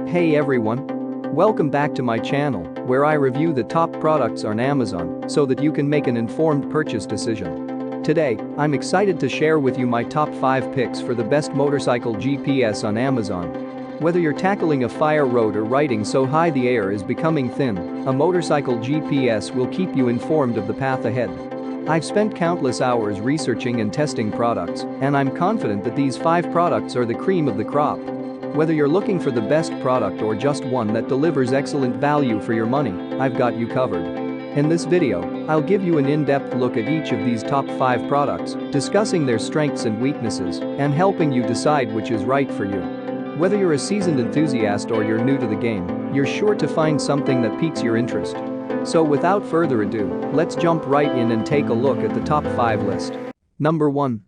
Hey everyone! Welcome back to my channel, where I review the top products on Amazon so that you can make an informed purchase decision. Today, I'm excited to share with you my top 5 picks for the best motorcycle GPS on Amazon. Whether you're tackling a fire road or riding so high the air is becoming thin, a motorcycle GPS will keep you informed of the path ahead. I've spent countless hours researching and testing products, and I'm confident that these 5 products are the cream of the crop. Whether you're looking for the best product or just one that delivers excellent value for your money, I've got you covered. In this video, I'll give you an in-depth look at each of these top 5 products, discussing their strengths and weaknesses, and helping you decide which is right for you. Whether you're a seasoned enthusiast or you're new to the game, you're sure to find something that piques your interest. So without further ado, let's jump right in and take a look at the top 5 list. Number 1.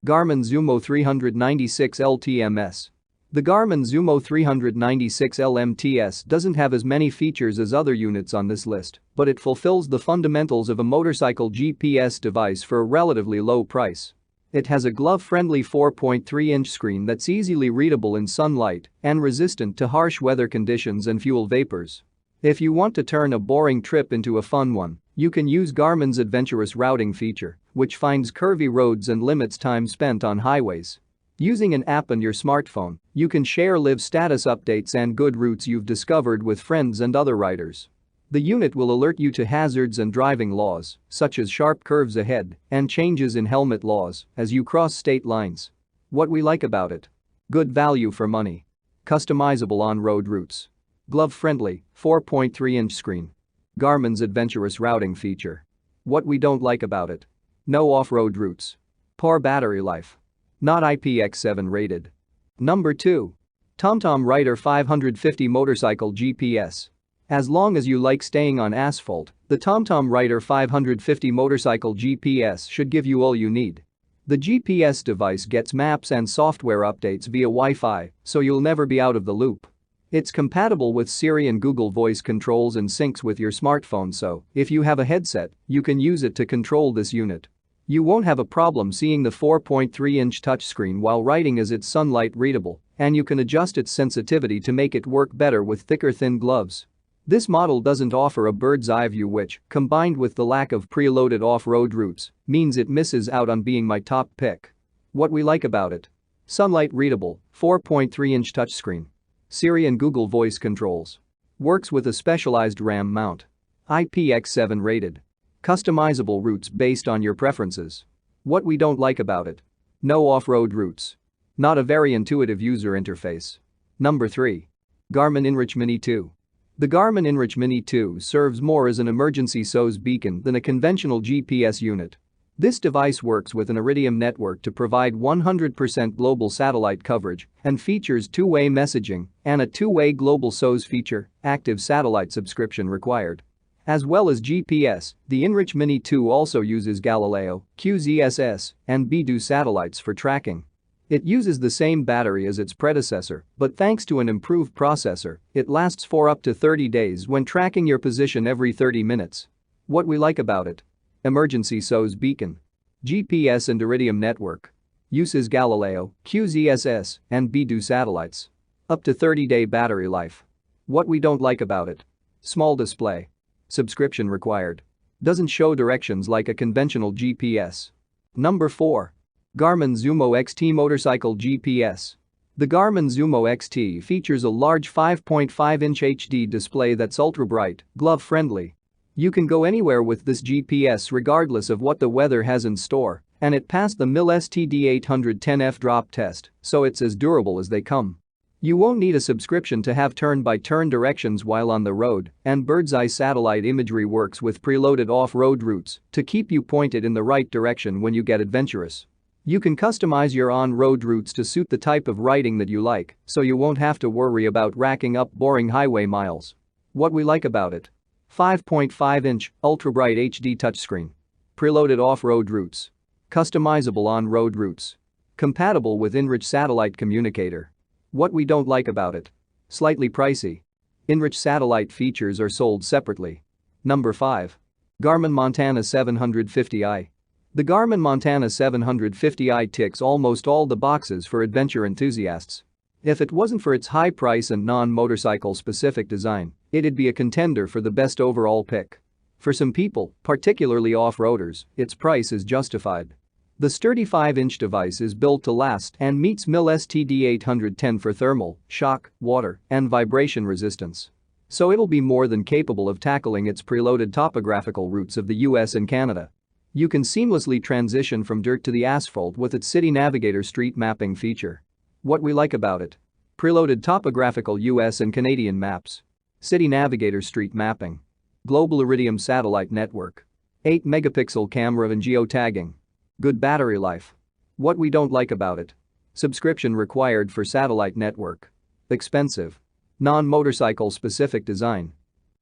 Garmin Zumo 396 LTMS. The Garmin Zumo 396L MTS doesn't have as many features as other units on this list, but it fulfills the fundamentals of a motorcycle GPS device for a relatively low price. It has a glove-friendly 4.3-inch screen that's easily readable in sunlight and resistant to harsh weather conditions and fuel vapors. If you want to turn a boring trip into a fun one, you can use Garmin's adventurous routing feature, which finds curvy roads and limits time spent on highways. Using an app on your smartphone, you can share live status updates and good routes you've discovered with friends and other riders. The unit will alert you to hazards and driving laws, such as sharp curves ahead and changes in helmet laws as you cross state lines. What we like about it: good value for money, customizable on-road routes, glove-friendly 4.3-inch screen, Garmin's adventurous routing feature. What we don't like about it: no off-road routes, poor battery life, not IPX7 rated. Number 2. TomTom Rider 550 Motorcycle GPS. As long as you like staying on asphalt, the TomTom Rider 550 Motorcycle GPS should give you all you need. The GPS device gets maps and software updates via Wi-Fi, so you'll never be out of the loop. It's compatible with Siri and Google voice controls and syncs with your smartphone, so if you have a headset, you can use it to control this unit. You won't have a problem seeing the 4.3-inch touchscreen while riding as it's sunlight readable, and you can adjust its sensitivity to make it work better with thicker thin gloves. This model doesn't offer a bird's eye view, which, combined with the lack of preloaded off-road routes, means it misses out on being my top pick. What we like about it: sunlight readable, 4.3-inch touchscreen, Siri and Google voice controls, works with a specialized RAM mount, IPX7 rated, customizable routes based on your preferences. What we don't like about it: no off-road routes, not a very intuitive user interface. Number 3. Garmin InReach Mini 2. The Garmin InReach Mini 2 serves more as an emergency SOS beacon than a conventional GPS unit. This device works with an Iridium network to provide 100% global satellite coverage and features two-way messaging and a two-way global SOS feature, active satellite subscription required. As well as GPS, the InReach Mini 2 also uses Galileo, QZSS, and Beidou satellites for tracking. It uses the same battery as its predecessor, but thanks to an improved processor, it lasts for up to 30 days when tracking your position every 30 minutes. What we like about it: emergency SOS beacon, GPS and Iridium network, uses Galileo, QZSS, and Beidou satellites, up to 30-day battery life. What we don't like about it: small display, subscription required, doesn't show directions like a conventional GPS. Number 4. Garmin Zumo XT Motorcycle GPS. The Garmin Zumo XT features a large 5.5-inch HD display that's ultra-bright, glove-friendly. You can go anywhere with this GPS regardless of what the weather has in store, and it passed the MIL STD 810F drop test, so it's as durable as they come. You won't need a subscription to have turn-by-turn directions while on the road, and bird's-eye satellite imagery works with preloaded off-road routes to keep you pointed in the right direction when you get adventurous. You can customize your on-road routes to suit the type of riding that you like, so you won't have to worry about racking up boring highway miles. What we like about it: 5.5-inch, ultra-bright HD touchscreen, preloaded off-road routes, customizable on-road routes, compatible with InReach satellite communicator. What we don't like about it: slightly pricey. InReach satellite features are sold separately. Number 5. Garmin Montana 750i. The Garmin Montana 750i ticks almost all the boxes for adventure enthusiasts. If it wasn't for its high price and non-motorcycle specific design, it'd be a contender for the best overall pick. For some people, particularly off-roaders, its price is justified. The sturdy 5-inch device is built to last and meets MIL STD 810 for thermal, shock, water, and vibration resistance. So it'll be more than capable of tackling its preloaded topographical routes of the US and Canada. You can seamlessly transition from dirt to the asphalt with its City Navigator street mapping feature. What we like about it: preloaded topographical US and Canadian maps, City Navigator street mapping, global Iridium satellite network, 8-megapixel camera and geotagging, good battery life. What we don't like about it: subscription required for satellite network, expensive, non-motorcycle specific design.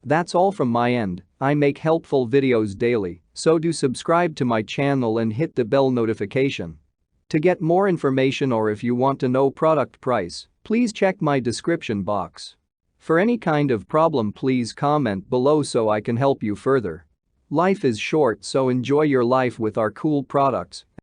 That's all from my end. I make helpful videos daily, so do subscribe to my channel and hit the bell notification. To get more information or if you want to know product price, please check my description box. For any kind of problem, please comment below so I can help you further. Life is short, so enjoy your life with our cool products.